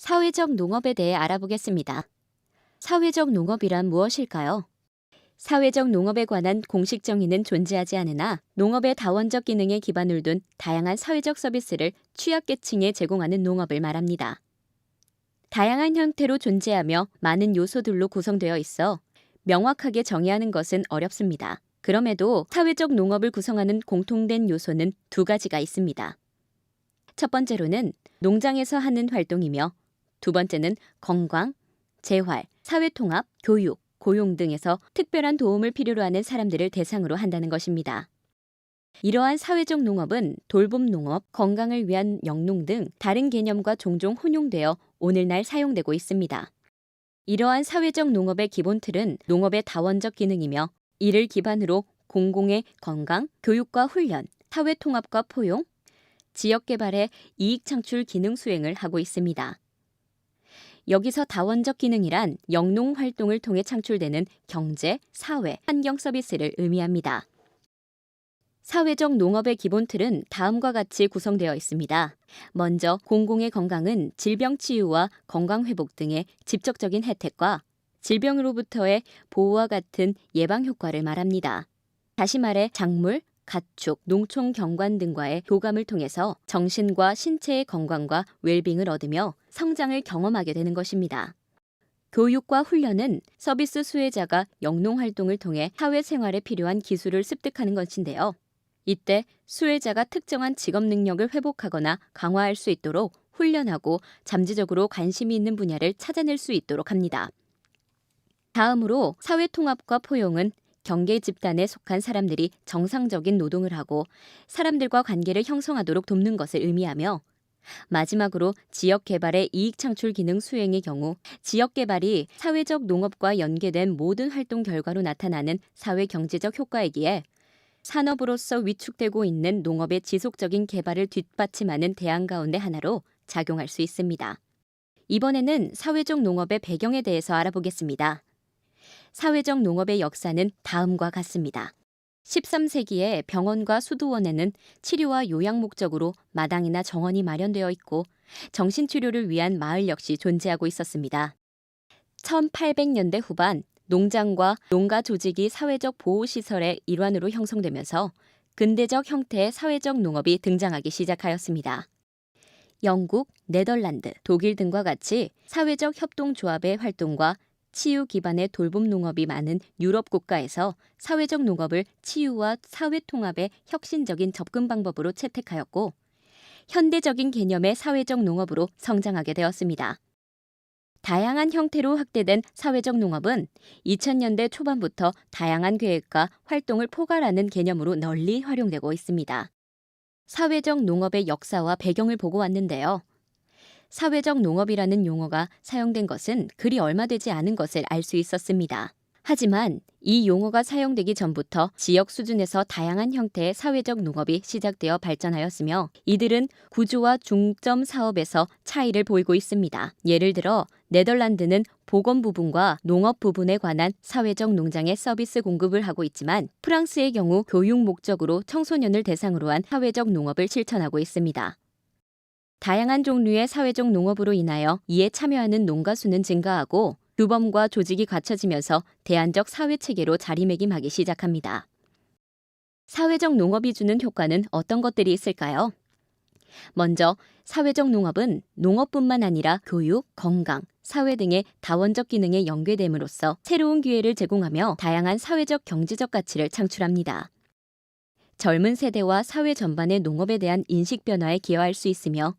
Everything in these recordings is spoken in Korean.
사회적 농업에 대해 알아보겠습니다. 사회적 농업이란 무엇일까요? 사회적 농업에 관한 공식 정의는 존재하지 않으나 농업의 다원적 기능에 기반을 둔 다양한 사회적 서비스를 취약계층에 제공하는 농업을 말합니다. 다양한 형태로 존재하며 많은 요소들로 구성되어 있어 명확하게 정의하는 것은 어렵습니다. 그럼에도 사회적 농업을 구성하는 공통된 요소는 두 가지가 있습니다. 첫 번째로는 농장에서 하는 활동이며 두 번째는 건강, 재활, 사회통합, 교육, 고용 등에서 특별한 도움을 필요로 하는 사람들을 대상으로 한다는 것입니다. 이러한 사회적 농업은 돌봄 농업, 건강을 위한 영농 등 다른 개념과 종종 혼용되어 오늘날 사용되고 있습니다. 이러한 사회적 농업의 기본 틀은 농업의 다원적 기능이며 이를 기반으로 공공의 건강, 교육과 훈련, 사회통합과 포용, 지역개발의 이익 창출 기능 수행을 하고 있습니다. 여기서 다원적 기능이란 영농 활동을 통해 창출되는 경제, 사회, 환경 서비스를 의미합니다. 사회적 농업의 기본 틀은 다음과 같이 구성되어 있습니다. 먼저 공공의 건강은 질병 치유와 건강 회복 등의 직접적인 혜택과 질병으로부터의 보호와 같은 예방 효과를 말합니다. 다시 말해 작물, 가축, 농촌 경관 등과의 교감을 통해서 정신과 신체의 건강과 웰빙을 얻으며 성장을 경험하게 되는 것입니다. 교육과 훈련은 서비스 수혜자가 영농 활동을 통해 사회생활에 필요한 기술을 습득하는 것인데요. 이때 수혜자가 특정한 직업 능력을 회복하거나 강화할 수 있도록 훈련하고 잠재적으로 관심이 있는 분야를 찾아낼 수 있도록 합니다. 다음으로 사회통합과 포용은 경계 집단에 속한 사람들이 정상적인 노동을 하고 사람들과 관계를 형성하도록 돕는 것을 의미하며 마지막으로 지역개발의 이익 창출 기능 수행의 경우 지역개발이 사회적 농업과 연계된 모든 활동 결과로 나타나는 사회경제적 효과이기에 산업으로서 위축되고 있는 농업의 지속적인 개발을 뒷받침하는 대안 가운데 하나로 작용할 수 있습니다. 이번에는 사회적 농업의 배경에 대해서 알아보겠습니다. 사회적 농업의 역사는 다음과 같습니다. 13세기에 병원과 수도원에는 치료와 요양 목적으로 마당이나 정원이 마련되어 있고 정신치료를 위한 마을 역시 존재하고 있었습니다. 1800년대 후반 농장과 농가 조직이 사회적 보호시설의 일환으로 형성되면서 근대적 형태의 사회적 농업이 등장하기 시작하였습니다. 영국, 네덜란드, 독일 등과 같이 사회적 협동조합의 활동과 치유 기반의 돌봄 농업이 많은 유럽 국가에서 사회적 농업을 치유와 사회통합의 혁신적인 접근 방법으로 채택하였고 현대적인 개념의 사회적 농업으로 성장하게 되었습니다. 다양한 형태로 확대된 사회적 농업은 2000년대 초반부터 다양한 계획과 활동을 포괄하는 개념으로 널리 활용되고 있습니다. 사회적 농업의 역사와 배경을 보고 왔는데요. 사회적 농업이라는 용어가 사용된 것은 그리 얼마 되지 않은 것을 알 수 있었습니다. 하지만 이 용어가 사용되기 전부터 지역 수준에서 다양한 형태의 사회적 농업이 시작되어 발전하였으며 이들은 구조와 중점 사업에서 차이를 보이고 있습니다. 예를 들어 네덜란드는 보건 부분과 농업 부분에 관한 사회적 농장의 서비스 공급을 하고 있지만 프랑스의 경우 교육 목적으로 청소년을 대상으로 한 사회적 농업을 실천하고 있습니다. 다양한 종류의 사회적 농업으로 인하여 이에 참여하는 농가 수는 증가하고 규범과 조직이 갖춰지면서 대안적 사회체계로 자리매김하기 시작합니다. 사회적 농업이 주는 효과는 어떤 것들이 있을까요? 먼저 사회적 농업은 농업뿐만 아니라 교육, 건강, 사회 등의 다원적 기능에 연계됨으로써 새로운 기회를 제공하며 다양한 사회적 경제적 가치를 창출합니다. 젊은 세대와 사회 전반의 농업에 대한 인식 변화에 기여할 수 있으며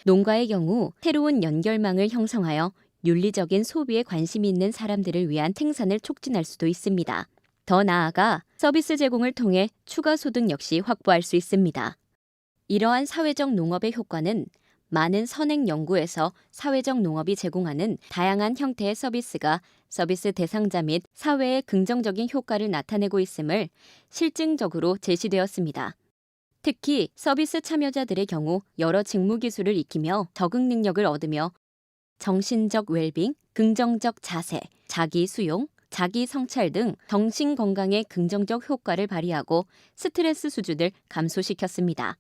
농가의 경우 새로운 연결망을 형성하여 윤리적인 소비에 관심이 있는 사람들을 위한 생산을 촉진할 수도 있습니다. 더 나아가 서비스 제공을 통해 추가 소득 역시 확보할 수 있습니다. 이러한 사회적 농업의 효과는 많은 선행 연구에서 사회적 농업이 제공하는 다양한 형태의 서비스가 서비스 대상자 및 사회에 긍정적인 효과를 나타내고 있음을 실증적으로 제시되었습니다. 특히 서비스 참여자들의 경우 여러 직무 기술을 익히며 적응 능력을 얻으며 정신적 웰빙, 긍정적 자세, 자기 수용, 자기 성찰 등 정신 건강에 긍정적 효과를 발휘하고 스트레스 수준을 감소시켰습니다.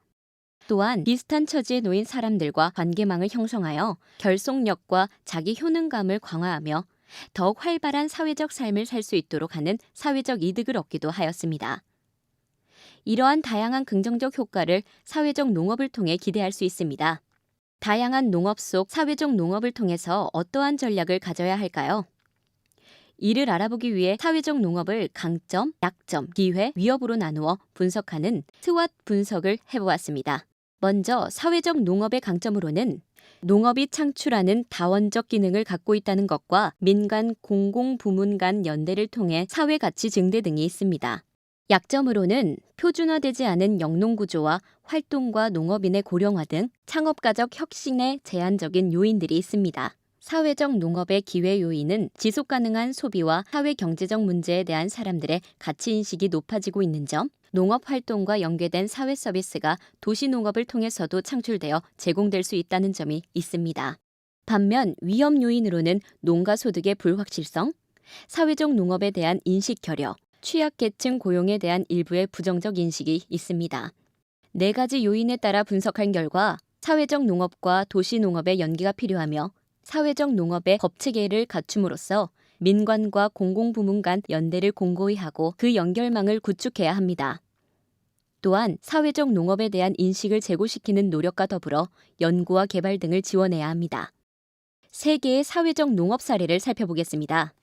또한 비슷한 처지에 놓인 사람들과 관계망을 형성하여 결속력과 자기 효능감을 강화하며 더욱 활발한 사회적 삶을 살 수 있도록 하는 사회적 이득을 얻기도 하였습니다. 이러한 다양한 긍정적 효과를 사회적 농업을 통해 기대할 수 있습니다. 다양한 농업 속 사회적 농업을 통해서 어떠한 전략을 가져야 할까요? 이를 알아보기 위해 사회적 농업을 강점, 약점, 기회, 위협으로 나누어 분석하는 스왓 분석을 해보았습니다. 먼저 사회적 농업의 강점으로는 농업이 창출하는 다원적 기능을 갖고 있다는 것과 민간, 공공부문 간 연대를 통해 사회 가치 증대 등이 있습니다. 약점으로는 표준화되지 않은 영농구조와 활동과 농업인의 고령화 등 창업가적 혁신에 제한적인 요인들이 있습니다. 사회적 농업의 기회 요인은 지속가능한 소비와 사회경제적 문제에 대한 사람들의 가치인식이 높아지고 있는 점, 농업활동과 연계된 사회 서비스가 도시농업을 통해서도 창출되어 제공될 수 있다는 점이 있습니다. 반면 위험 요인으로는 농가소득의 불확실성, 사회적 농업에 대한 인식 결여, 취약계층 고용에 대한 일부의 부정적 인식이 있습니다. 4가지 요인에 따라 분석한 결과 사회적 농업과 도시농업의 연계가 필요하며 사회적 농업의 법체계를 갖춤으로써 민관과 공공부문 간 연대를 공고히 하고 그 연결망을 구축해야 합니다. 또한 사회적 농업에 대한 인식을 제고시키는 노력과 더불어 연구와 개발 등을 지원해야 합니다. 3개의 사회적 농업 사례를 살펴보겠습니다.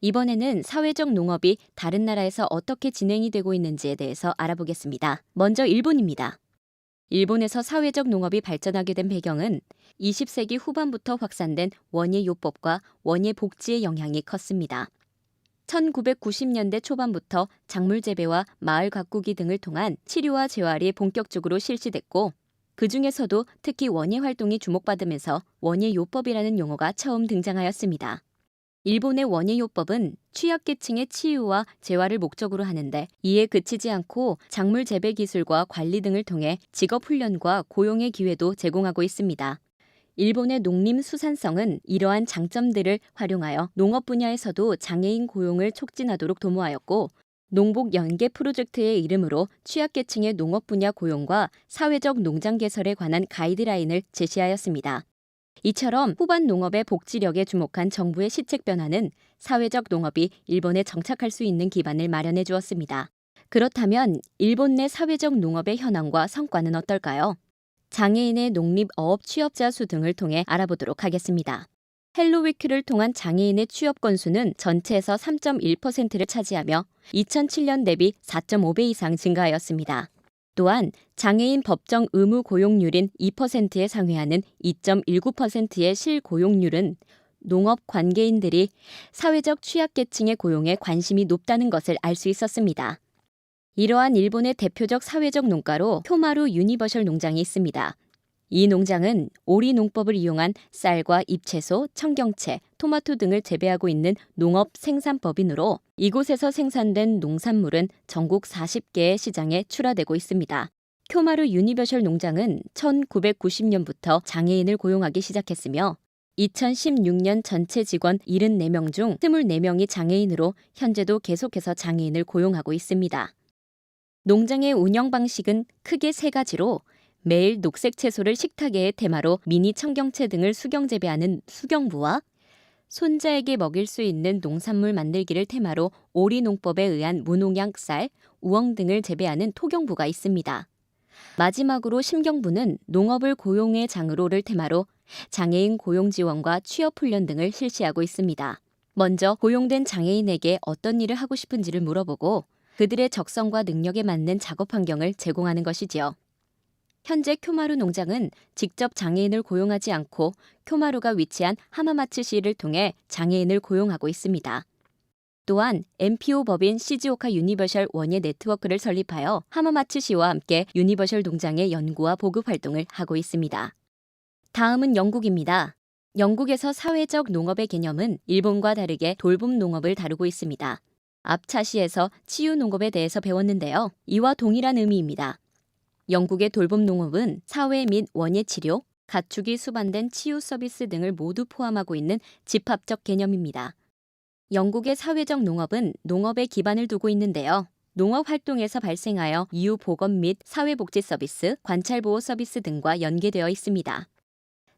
이번에는 사회적 농업이 다른 나라에서 어떻게 진행이 되고 있는지에 대해서 알아보겠습니다. 먼저 일본입니다. 일본에서 사회적 농업이 발전하게 된 배경은 20세기 후반부터 확산된 원예요법과 원예복지의 영향이 컸습니다. 1990년대 초반부터 작물 재배와 마을 가꾸기 등을 통한 치료와 재활이 본격적으로 실시됐고 그 중에서도 특히 원예 활동이 주목받으면서 원예요법이라는 용어가 처음 등장하였습니다. 일본의 원예요법은 취약계층의 치유와 재활을 목적으로 하는데 이에 그치지 않고 작물 재배 기술과 관리 등을 통해 직업훈련과 고용의 기회도 제공하고 있습니다. 일본의 농림수산성은 이러한 장점들을 활용하여 농업 분야에서도 장애인 고용을 촉진하도록 도모하였고 농복 연계 프로젝트의 이름으로 취약계층의 농업 분야 고용과 사회적 농장 개설에 관한 가이드라인을 제시하였습니다. 이처럼 후반 농업의 복지력에 주목한 정부의 시책 변화는 사회적 농업이 일본에 정착할 수 있는 기반을 마련해 주었습니다. 그렇다면 일본 내 사회적 농업의 현황과 성과는 어떨까요? 장애인의 농립어업 취업자 수 등을 통해 알아보도록 하겠습니다. 헬로위크를 통한 장애인의 취업 건수는 전체에서 3.1%를 차지하며 2007년 대비 4.5배 이상 증가하였습니다. 또한 장애인 법정 의무 고용률인 2%에 상회하는 2.19%의 실고용률은 농업 관계인들이 사회적 취약계층의 고용에 관심이 높다는 것을 알 수 있었습니다. 이러한 일본의 대표적 사회적 농가로 쿄마루 유니버셜 농장이 있습니다. 이 농장은 오리 농법을 이용한 쌀과 잎채소, 청경채, 토마토 등을 재배하고 있는 농업 생산법인으로 이곳에서 생산된 농산물은 전국 40개의 시장에 출하되고 있습니다. 쿄마루 유니버셜 농장은 1990년부터 장애인을 고용하기 시작했으며 2016년 전체 직원 74명 중 24명이 장애인으로 현재도 계속해서 장애인을 고용하고 있습니다. 농장의 운영 방식은 크게 3가지로 매일 녹색 채소를 식탁의 테마로 미니 청경채 등을 수경 재배하는 수경부와 손자에게 먹일 수 있는 농산물 만들기를 테마로 오리 농법에 의한 무농약 쌀, 우엉 등을 재배하는 토경부가 있습니다. 마지막으로 심경부는 농업을 고용의 장으로를 테마로 장애인 고용 지원과 취업 훈련 등을 실시하고 있습니다. 먼저 고용된 장애인에게 어떤 일을 하고 싶은지를 물어보고 그들의 적성과 능력에 맞는 작업 환경을 제공하는 것이지요. 현재 쿄마루 농장은 직접 장애인을 고용하지 않고 쿄마루가 위치한 하마마츠시를 통해 장애인을 고용하고 있습니다. 또한 NPO 법인 시즈오카 유니버셜 원예 네트워크를 설립하여 하마마츠시와 함께 유니버셜 농장의 연구와 보급 활동을 하고 있습니다. 다음은 영국입니다. 영국에서 사회적 농업의 개념은 일본과 다르게 돌봄 농업을 다루고 있습니다. 앞 차시에서 치유 농업에 대해서 배웠는데요. 이와 동일한 의미입니다. 영국의 돌봄 농업은 사회 및 원예 치료, 가축이 수반된 치유 서비스 등을 모두 포함하고 있는 집합적 개념입니다. 영국의 사회적 농업은 농업에 기반을 두고 있는데요. 농업 활동에서 발생하여 이후 보건 및 사회복지 서비스, 관찰보호 서비스 등과 연계되어 있습니다.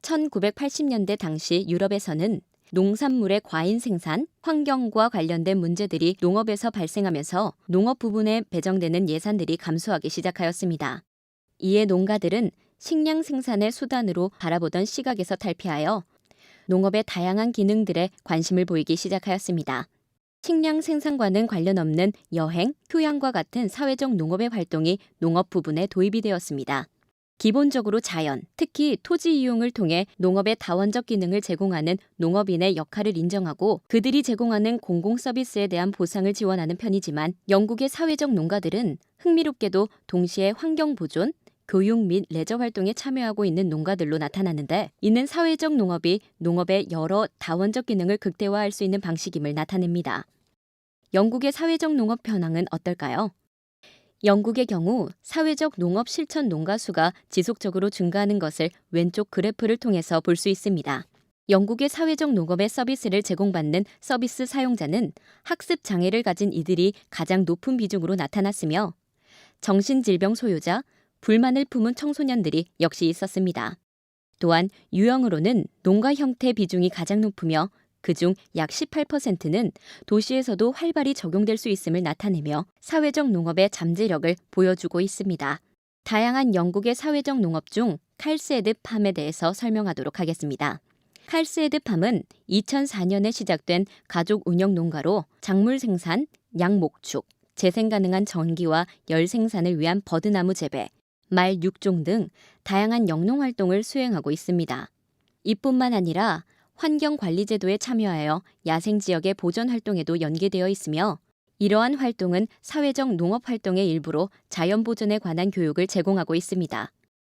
1980년대 당시 유럽에서는 농산물의 과잉 생산, 환경과 관련된 문제들이 농업에서 발생하면서 농업 부분에 배정되는 예산들이 감소하기 시작하였습니다. 이에 농가들은 식량 생산의 수단으로 바라보던 시각에서 탈피하여 농업의 다양한 기능들에 관심을 보이기 시작하였습니다. 식량 생산과는 관련 없는 여행, 휴양과 같은 사회적 농업의 활동이 농업 부분에 도입이 되었습니다. 기본적으로 자연, 특히 토지 이용을 통해 농업의 다원적 기능을 제공하는 농업인의 역할을 인정하고 그들이 제공하는 공공 서비스에 대한 보상을 지원하는 편이지만 영국의 사회적 농가들은 흥미롭게도 동시에 환경 보존, 교육 및 레저 활동에 참여하고 있는 농가들로 나타나는데 이는 사회적 농업이 농업의 여러 다원적 기능을 극대화할 수 있는 방식임을 나타냅니다. 영국의 사회적 농업 현황은 어떨까요? 영국의 경우 사회적 농업 실천 농가 수가 지속적으로 증가하는 것을 왼쪽 그래프를 통해서 볼 수 있습니다. 영국의 사회적 농업의 서비스를 제공받는 서비스 사용자는 학습 장애를 가진 이들이 가장 높은 비중으로 나타났으며 정신질병 소유자, 불만을 품은 청소년들이 역시 있었습니다. 또한 유형으로는 농가 형태 비중이 가장 높으며 그중 약 18%는 도시에서도 활발히 적용될 수 있음을 나타내며 사회적 농업의 잠재력을 보여주고 있습니다. 다양한 영국의 사회적 농업 중 칼스헤드 팜에 대해서 설명하도록 하겠습니다. 칼스헤드 팜은 2004년에 시작된 가족 운영 농가로 작물 생산, 양 목축, 재생 가능한 전기와 열 생산을 위한 버드나무 재배, 말 육종 등 다양한 영농 활동을 수행하고 있습니다. 이뿐만 아니라 환경관리제도에 참여하여 야생지역의 보전 활동에도 연계되어 있으며 이러한 활동은 사회적 농업 활동의 일부로 자연보존에 관한 교육을 제공하고 있습니다.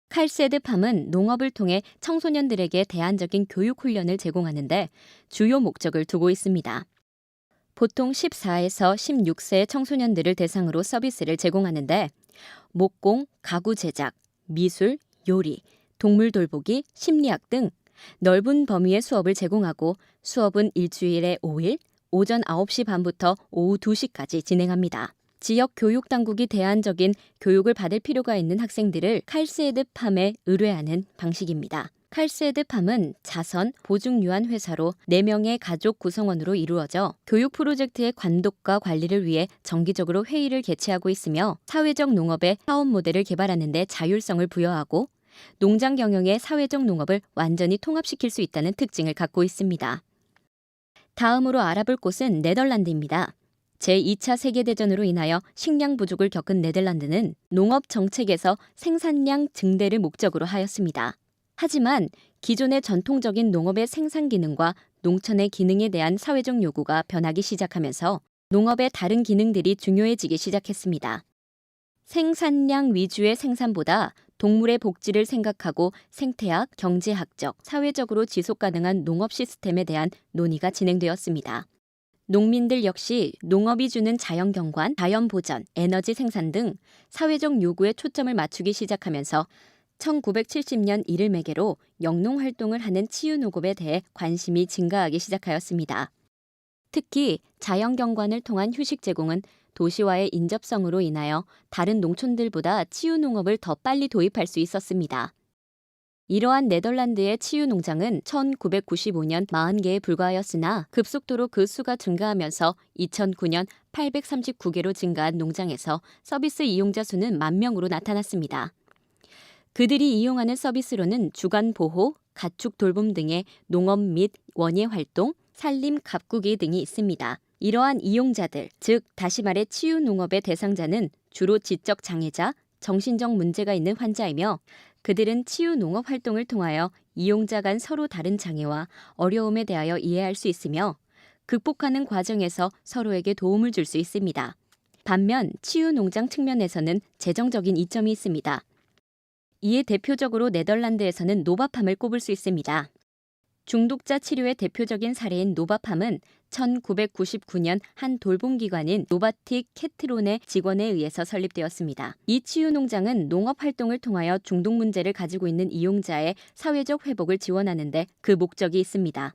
칼스헤드 팜은 농업을 통해 청소년들에게 대안적인 교육 훈련을 제공하는 데 주요 목적을 두고 있습니다. 보통 14에서 16세의 청소년들을 대상으로 서비스를 제공하는데 목공, 가구 제작, 미술, 요리, 동물 돌보기, 심리학 등 넓은 범위의 수업을 제공하고 수업은 일주일에 5일, 오전 9시 반부터 오후 2시까지 진행합니다. 지역 교육 당국이 대안적인 교육을 받을 필요가 있는 학생들을 칼스헤드 팜에 의뢰하는 방식입니다. 칼스헤드 팜은 자선, 보증유한 회사로 4명의 가족 구성원으로 이루어져 교육 프로젝트의 관독과 관리를 위해 정기적으로 회의를 개최하고 있으며 사회적 농업의 사업 모델을 개발하는 데 자율성을 부여하고 농장 경영의 사회적 농업을 완전히 통합시킬 수 있다는 특징을 갖고 있습니다. 다음으로 알아볼 곳은 네덜란드입니다. 제2차 세계대전으로 인하여 식량 부족을 겪은 네덜란드는 농업 정책에서 생산량 증대를 목적으로 하였습니다. 하지만 기존의 전통적인 농업의 생산 기능과 농촌의 기능에 대한 사회적 요구가 변하기 시작하면서 농업의 다른 기능들이 중요해지기 시작했습니다. 생산량 위주의 생산보다 동물의 복지를 생각하고 생태학, 경제학적, 사회적으로 지속가능한 농업 시스템에 대한 논의가 진행되었습니다. 농민들 역시 농업이 주는 자연경관, 자연보전, 에너지 생산 등 사회적 요구에 초점을 맞추기 시작하면서 1970년 이를 매개로 영농활동을 하는 치유농업에 대해 관심이 증가하기 시작하였습니다. 특히 자연경관을 통한 휴식 제공은 도시와의 인접성으로 인하여 다른 농촌들보다 치유농업을 더 빨리 도입할 수 있었습니다. 이러한 네덜란드의 치유농장은 1995년 40개에 불과하였으나 급속도로 그 수가 증가하면서 2009년 839개로 증가한 농장에서 서비스 이용자 수는 10,000명으로 나타났습니다. 그들이 이용하는 서비스로는 주간보호, 가축 돌봄 등의 농업 및 원예 활동, 산림 가꾸기 등이 있습니다. 이러한 이용자들, 즉 다시 말해 치유농업의 대상자는 주로 지적 장애자, 정신적 문제가 있는 환자이며 그들은 치유농업 활동을 통하여 이용자 간 서로 다른 장애와 어려움에 대하여 이해할 수 있으며 극복하는 과정에서 서로에게 도움을 줄 수 있습니다. 반면 치유농장 측면에서는 재정적인 이점이 있습니다. 이에 대표적으로 네덜란드에서는 노바팜을 꼽을 수 있습니다. 중독자 치료의 대표적인 사례인 노바팜은 1999년 한 돌봄기관인 노바틱 캐트론의 직원에 의해서 설립되었습니다. 이 치유농장은 농업활동을 통하여 중독 문제를 가지고 있는 이용자의 사회적 회복을 지원하는 데 그 목적이 있습니다.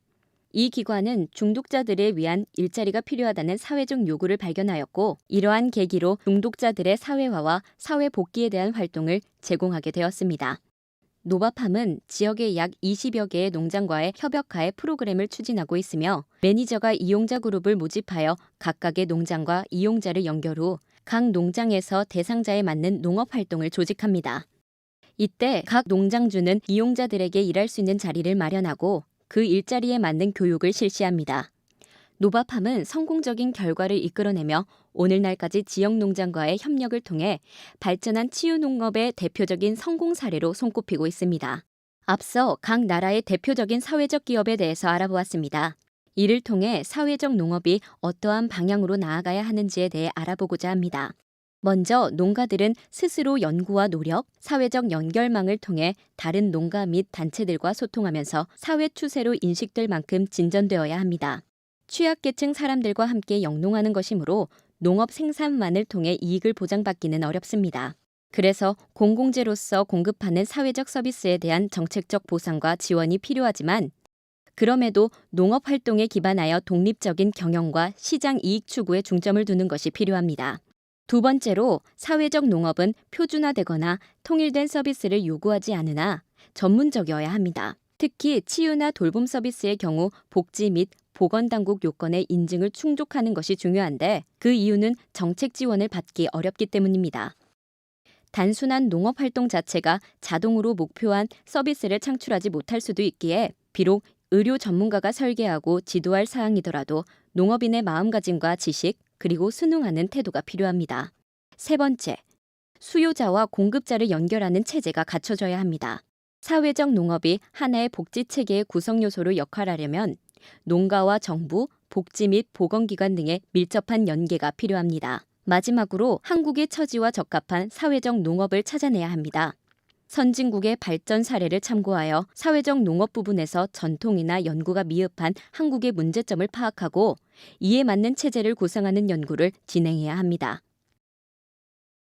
이 기관은 중독자들을 위한 일자리가 필요하다는 사회적 요구를 발견하였고, 이러한 계기로 중독자들의 사회화와 사회 복귀에 대한 활동을 제공하게 되었습니다. 노바팜은 지역의 약 20여 개의 농장과의 협력하에 프로그램을 추진하고 있으며, 매니저가 이용자 그룹을 모집하여 각각의 농장과 이용자를 연결 후 각 농장에서 대상자에 맞는 농업 활동을 조직합니다. 이때 각 농장주는 이용자들에게 일할 수 있는 자리를 마련하고 그 일자리에 맞는 교육을 실시합니다. 노바팜은 성공적인 결과를 이끌어내며 오늘날까지 지역 농장과의 협력을 통해 발전한 치유 농업의 대표적인 성공 사례로 손꼽히고 있습니다. 앞서 각 나라의 대표적인 사회적 기업에 대해서 알아보았습니다. 이를 통해 사회적 농업이 어떠한 방향으로 나아가야 하는지에 대해 알아보고자 합니다. 먼저 농가들은 스스로 연구와 노력, 사회적 연결망을 통해 다른 농가 및 단체들과 소통하면서 사회 추세로 인식될 만큼 진전되어야 합니다. 취약계층 사람들과 함께 영농하는 것이므로 농업 생산만을 통해 이익을 보장받기는 어렵습니다. 그래서 공공재로서 공급하는 사회적 서비스에 대한 정책적 보상과 지원이 필요하지만, 그럼에도 농업 활동에 기반하여 독립적인 경영과 시장 이익 추구에 중점을 두는 것이 필요합니다. 두 번째로, 사회적 농업은 표준화되거나 통일된 서비스를 요구하지 않으나 전문적이어야 합니다. 특히 치유나 돌봄 서비스의 경우 복지 및 보건당국 요건의 인증을 충족하는 것이 중요한데, 그 이유는 정책 지원을 받기 어렵기 때문입니다. 단순한 농업 활동 자체가 자동으로 목표한 서비스를 창출하지 못할 수도 있기에, 비록 의료 전문가가 설계하고 지도할 사항이더라도 농업인의 마음가짐과 지식, 그리고 순응하는 태도가 필요합니다. 세 번째, 수요자와 공급자를 연결하는 체제가 갖춰져야 합니다. 사회적 농업이 하나의 복지 체계의 구성 요소로 역할하려면 농가와 정부, 복지 및 보건기관 등의 밀접한 연계가 필요합니다. 마지막으로 한국의 처지와 적합한 사회적 농업을 찾아내야 합니다. 선진국의 발전 사례를 참고하여 사회적 농업 부분에서 전통이나 연구가 미흡한 한국의 문제점을 파악하고 이에 맞는 체제를 구성하는 연구를 진행해야 합니다.